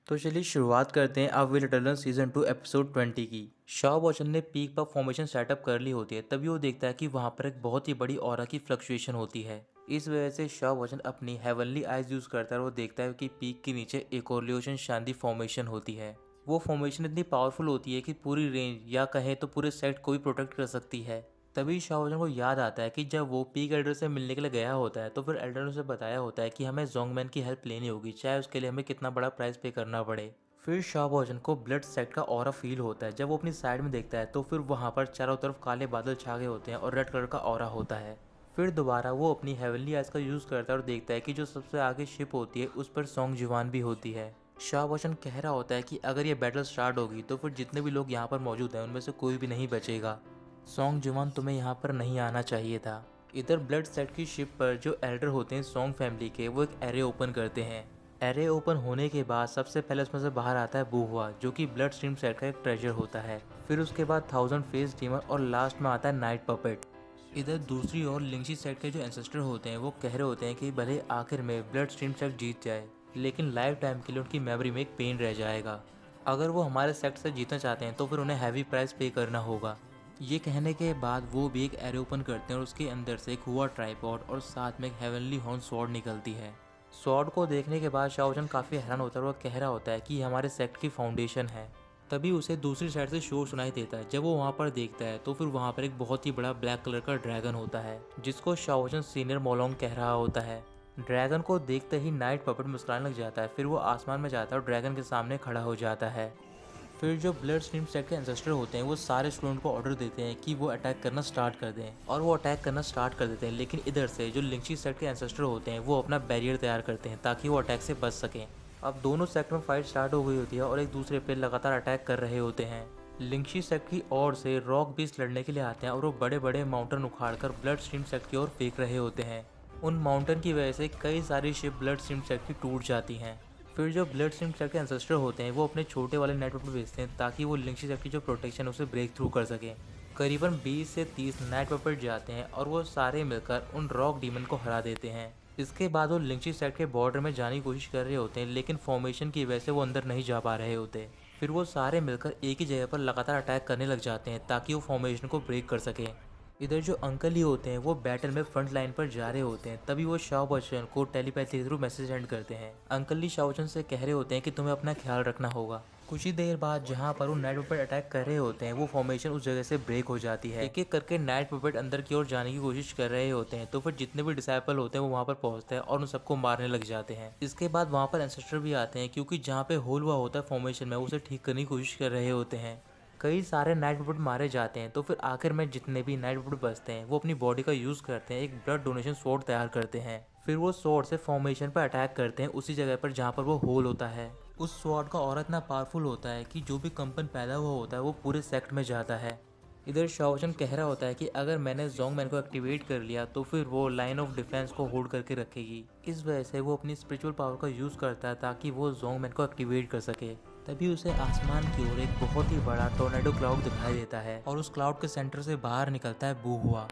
तो चलिए शुरुआत करते हैं अब विल रिटर्न सीजन 2 एपिसोड 20 की। शाओ वॉचन ने पीक पर फॉर्मेशन सेटअप कर ली होती है, तभी वो देखता है कि वहाँ पर एक बहुत ही बड़ी ऑरा की फ्लक्चुएशन होती है। इस वजह से शाओ वॉचन अपनी हेवनली आइज यूज़ करता है और वो देखता है कि पीक के नीचे एक ओरियोशन शांति फॉर्मेशन होती है। वो फॉर्मेशन इतनी पावरफुल होती है कि पूरी रेंज या कहें तो पूरे सेट को भी प्रोटेक्ट कर सकती है। तभी शाओ वॉचन को याद आता है कि जब वो पीक एल्डर से मिलने के लिए गया होता है तो फिर एल्डर ने उसे बताया होता है कि हमें जोंगमैन की हेल्प लेनी होगी, चाहे उसके लिए हमें कितना बड़ा प्राइस पे करना पड़े। फिर शाओ वॉचन को ब्लड सेक्ट का ऑरा फील होता है। जब वो अपनी साइड में देखता है तो फिर वहाँ पर चारों तरफ काले बादल छा गए होते हैं और रेड कलर का ऑरा होता है। फिर दोबारा वो अपनी हेवनली आइज का यूज़ करता है और देखता है कि जो सबसे आगे शिप होती है उस पर सॉन्ग जुवान भी होती है। शाओ वॉचन कह रहा होता है कि अगर ये बैटल स्टार्ट होगी तो फिर जितने भी लोग यहाँ पर मौजूद हैं उनमें से कोई भी नहीं बचेगा। सॉन्ग जुवान, तुम्हें यहाँ पर नहीं आना चाहिए था। इधर ब्लड सेट की शिप पर जो एल्डर होते हैं सॉन्ग फैमिली के, वो एक एरे ओपन करते हैं। एरे ओपन होने के बाद सबसे पहले उसमें से बाहर आता है बूहुआ, जो कि ब्लड स्ट्रीम सेट का एक ट्रेजर होता है। फिर उसके बाद 1000 फेस डीमन और लास्ट में आता है नाइट पपेट। इधर दूसरी ओर लिंगशी सेट के जो एंसेस्टर होते हैं वो कह रहे होते हैं कि भले आखिर में ब्लड स्ट्रीम सेट जीत जाए, लेकिन लाइफ टाइम के लिए उनकी मेमोरी में एक पेन रह जाएगा। अगर वो हमारे सेक्ट से जीतना चाहते हैं तो फिर उन्हें हैवी प्राइस पे करना होगा। ये कहने के बाद वो भी एक एरे ओपन करते हैं और उसके अंदर से एक हुआ ट्राइपॉड और साथ में एक हेवनली हॉर्न स्वॉर्ड निकलती है। स्वॉर्ड को देखने के बाद शाओ वॉचन काफ़ी हैरान होता है और वो कह रहा होता है कि ये हमारे सेक्ट की फाउंडेशन है। तभी उसे दूसरी साइड से शोर सुनाई देता है। जब वो वहाँ पर देखता है तो फिर वहाँ पर एक बहुत ही बड़ा ब्लैक कलर का ड्रैगन होता है, जिसको शाओ वॉचन सीनियर मोलोंग कह रहा होता है। ड्रैगन को देखते ही नाइट पपेट मुस्कुराने लग जाता है। फिर वो आसमान में जाता है और ड्रैगन के सामने खड़ा हो जाता है। फिर जो ब्लड स्ट्रीम सेट के एंसेस्टर होते हैं वो सारे स्टूडेंट को ऑर्डर देते हैं कि वो अटैक करना स्टार्ट कर दें, और वो अटैक करना स्टार्ट कर देते हैं। लेकिन इधर से जो लिंगशी सेट के एंसेस्टर होते हैं वो अपना बैरियर तैयार करते हैं ताकि वो अटैक से बच सकें। अब दोनों सेक्ट में फाइट स्टार्ट हो गई होती है और एक दूसरे पर लगातार अटैक कर रहे होते हैं। लिंगशी सेक्ट की ओर से रॉक बीस्ट लड़ने के लिए आते हैं और वो बड़े बड़े माउंटेन उखाड़कर ब्लड स्ट्रीम सेक्ट की ओर फेंक रहे होते हैं। उन माउंटेन की वजह से कई सारी शिप ब्लड स्ट्रीम सेक्ट की टूट जाती हैं। फिर जो ब्लड स्ट्रीम सेक्ट के एंसेस्टर होते हैं वो अपने छोटे वाले नेटवर्क पर भेजते हैं ताकि वो लिंगशी सेक्ट की जो प्रोटेक्शन है उसे ब्रेक थ्रू कर सकें। करीबन 20 से 30 नाइट पपेट जाते हैं और वो सारे मिलकर उन रॉक डीमन को हरा देते हैं। इसके बाद वो लिंगशी सेक्ट के बॉर्डर में जाने की कोशिश कर रहे होते हैं, लेकिन फॉर्मेशन की वजह से वो अंदर नहीं जा पा रहे होते। फिर वो सारे मिलकर एक ही जगह पर लगातार अटैक करने लग जाते हैं ताकि वो फॉर्मेशन को ब्रेक कर सकें। इधर जो अंकल ही होते हैं वो बैटल में फ्रंट लाइन पर जा रहे होते हैं। तभी वो शाओ वॉचन को टेलीपैथी के थ्रू मैसेज सेंड करते हैं। अंकल ही शाओ वॉचन से कह रहे होते हैं कि तुम्हें अपना ख्याल रखना होगा। कुछ ही देर बाद जहां पर वो नाइट पपेट अटैक कर रहे होते हैं वो फॉर्मेशन उस जगह से ब्रेक हो जाती है। एक एक करके नाइट पपेट अंदर की ओर जाने की कोशिश कर रहे होते हैं, तो फिर जितने भी डिसाइपल होते हैं वो वहाँ पर पहुंचते हैं और उन सबको मारने लग जाते हैं। इसके बाद वहाँ पर एंसेस्टर भी आते हैं, क्योंकि जहाँ पे होल हुआ होता है फॉर्मेशन में उसे ठीक करने की कोशिश कर रहे होते हैं। कई सारे नाइट पपेट मारे जाते हैं, तो फिर आखिर में जितने भी नाइट पपेट बचते हैं वो अपनी बॉडी का यूज़ करते हैं, एक ब्लड डोनेशन स्वॉर्ड तैयार करते हैं। फिर वो स्वॉर्ड से फॉर्मेशन पर अटैक करते हैं उसी जगह पर जहाँ पर वो होल होता है। उस स्वॉर्ड का ऑरा इतना पावरफुल होता है कि जो भी कंपन पैदा हुआ होता है वो पूरे सेक्ट में जाता है। इधर शाओ वॉचन कह रहा होता है कि अगर मैंने जोंगमैन को एक्टिवेट कर लिया तो फिर वो लाइन ऑफ डिफेंस को होल्ड करके रखेगी। इस वजह से वो अपनी स्पिरिचुअल पावर का यूज़ करता है ताकि वो जोंगमैन को एक्टिवेट कर सके। तभी उसे आसमान की ओर एक बहुत ही बड़ा टोर्नेडो क्लाउड दिखाई देता है और उस क्लाउड के सेंटर से बाहर निकलता है बूहुआ।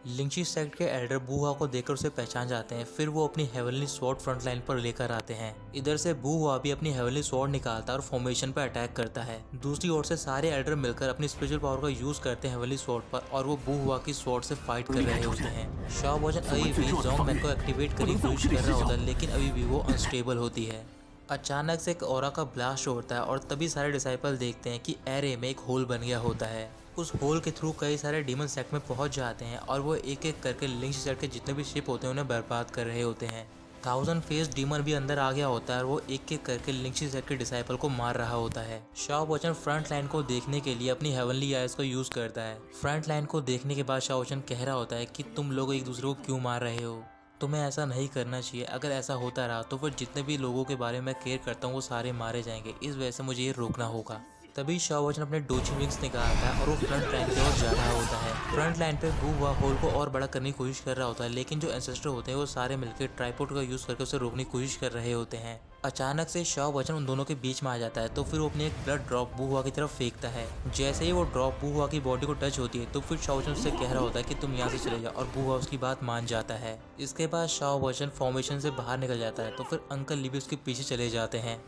लिंगशी सेक्ट के एल्डर बूहुआ को देखकर उसे पहचान जाते हैं। फिर वो अपनी हेवनली स्वॉर्ड फ्रंट लाइन पर लेकर आते हैं। इधर से बूहुआ भी अपनी हेवनली स्वॉर्ड निकालता है और फॉर्मेशन पर अटैक करता है। दूसरी ओर से सारे एल्डर मिलकर अपनी स्पिरिचुअल पावर का यूज करते हैं हेवनली स्वॉर्ड पर, और वो बूहुआ की स्वॉर्ड से फाइट कर रहे होते हैं। शाओ वॉचन अभी भी जोंगमैन को एक्टिवेट करने की कोशिश कर रहा होता है, लेकिन अभी भी वो अनस्टेबल होती है। अचानक से एक ऑरा का ब्लास्ट होता है और तभी सारे डिसाइपल देखते हैं कि एरे में एक होल बन गया होता है। उस होल के थ्रू कई सारे डीमन सेक्ट में पहुंच जाते हैं और वो एक एक करके लिंक्स सेक्ट के जितने भी शिप होते हैं उन्हें बर्बाद कर रहे होते हैं। 1000 फेस डीमन भी अंदर आ गया होता है और वो एक एक करके लिंक्स सेक्ट के डिसाइपल को मार रहा होता है। शाओ वॉचन फ्रंट लाइन को देखने के लिए अपनी हेवनली आइज को यूज करता है। फ्रंट लाइन को देखने के बाद शाओ वॉचन कह रहा होता है कि तुम लोग एक दूसरे को क्यों मार रहे हो, तुम्हें ऐसा नहीं करना चाहिए। अगर ऐसा होता रहा तो फिर जितने भी लोगों के बारे में केयर करता हूँ वो सारे मारे जाएंगे। इस वजह से मुझे ये रोकना होगा। तभी शाओ वॉचन अपने डोची विंग्स निकालता है और वो फ्रंट लाइन की ओर जा रहा होता है। फ्रंट लाइन पे बूहुआ होल को और बड़ा करने की कोशिश कर रहा होता है, लेकिन जो एंसेस्टर होते हैं वो सारे मिलकर ट्राइपॉड का यूज करके उसे रोकने की कोशिश कर रहे होते हैं। अचानक से शाओ वॉचन उन दोनों के बीच में आ जाता है, तो फिर वो अपनी एक ब्लड ड्रॉप बूहुआ की तरफ फेंकता है। जैसे ही वो ड्रॉप बूहुआ की बॉडी को टच होती है तो फिर शाओ वॉचन उससे कह रहा होता है कि तुम यहाँ से चले जाओ, और बूहुआ उसकी बात मान जाता है। इसके बाद शाओ वॉचन फॉर्मेशन से बाहर निकल जाता है, तो फिर अंकल ली भी उसके पीछे चले जाते हैं।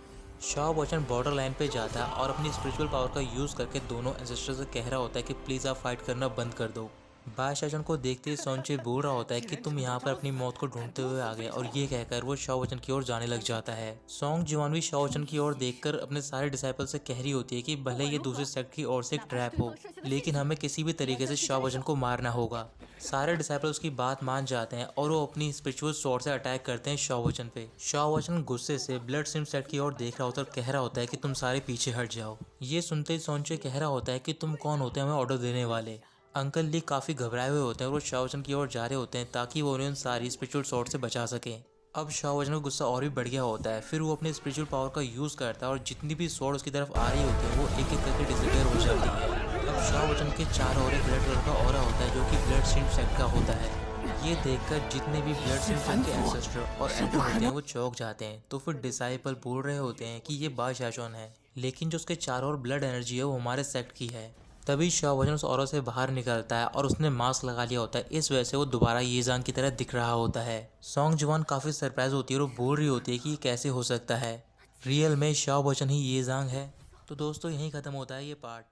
शाओ वचन बॉर्डर लाइन पे जाता है और अपनी स्पिरिचुअल पावर का यूज करके दोनों एंसेस्टर से कह रहा होता है कि प्लीज आप फाइट करना बंद कर दो। बा शाओजन को देखते ही सॉन्चे बोल रहा होता है कि तुम यहाँ पर अपनी मौत को ढूंढते हुए आ गए, और ये कहकर वो शाओ वचन की ओर जाने लग जाता है। सॉन्ग जुआन भी शाओ वचन की ओर देखकर अपने सारे डिसाइपल से कह रही होती है कि भले ये दूसरे सेक्ट की ओर से एक ट्रैप हो, लेकिन हमें किसी भी तरीके से शाओ वचन को मारना होगा। सारे डिसाइपल उसकी बात मान जाते हैं और वो अपनी स्पिरिचुअल स्वॉर्ड से अटैक करते हैं शाओ वचन पे। शाओ वचन गुस्से से ब्लड स्ट्रीम सेट की ओर देख रहा होता है और कह रहा होता है कि तुम सारे पीछे हट जाओ। ये सुनते ही सॉन्चे कह रहा होता है कि तुम कौन होते हैं हमें ऑर्डर देने वाले। अंकल ली काफ़ी घबराए हुए होते हैं और वो शाओ वचन की ओर जा रहे होते हैं ताकि वो उन्हें सारी स्पिरिचुअल स्वॉर्ड से बचा सकें। अब शाओ वचन का गुस्सा और भी बढ़ गया होता है, फिर वो अपने स्पिरिचुअल पावर का यूज़ करता है और जितनी भी स्वॉर्ड उसकी तरफ आ रही होती है वो एक एक करके डिसअपियर हो जाती है। अब शाओ वचन के चारों ओर एक रेड कलर का ऑरा होता है जो कि ब्लड स्ट्रीम सेक्ट का होता है। ये देखकर जितने भी ब्लड स्ट्रीम सेक्ट के एंसेस्टर और एंटर होते हैं वो चौंक जाते हैं। तो फिर डिसाइपल बोल रहे होते हैं कि ये बा शाओजन है, लेकिन जो उसके चारों ओर ब्लड एनर्जी है वो हमारे सेक्ट की है। तभी शाओ वचन उस औरत से बाहर निकलता है और उसने मास्क लगा लिया होता है, इस वजह से वो दोबारा येजांग की तरह दिख रहा होता है। सॉन्ग जुआन काफ़ी सरप्राइज होती है और वो बोल रही होती है कि ये कैसे हो सकता है, रियल में शाओ वचन ही येजांग है। तो दोस्तों यहीं ख़त्म होता है ये पार्ट।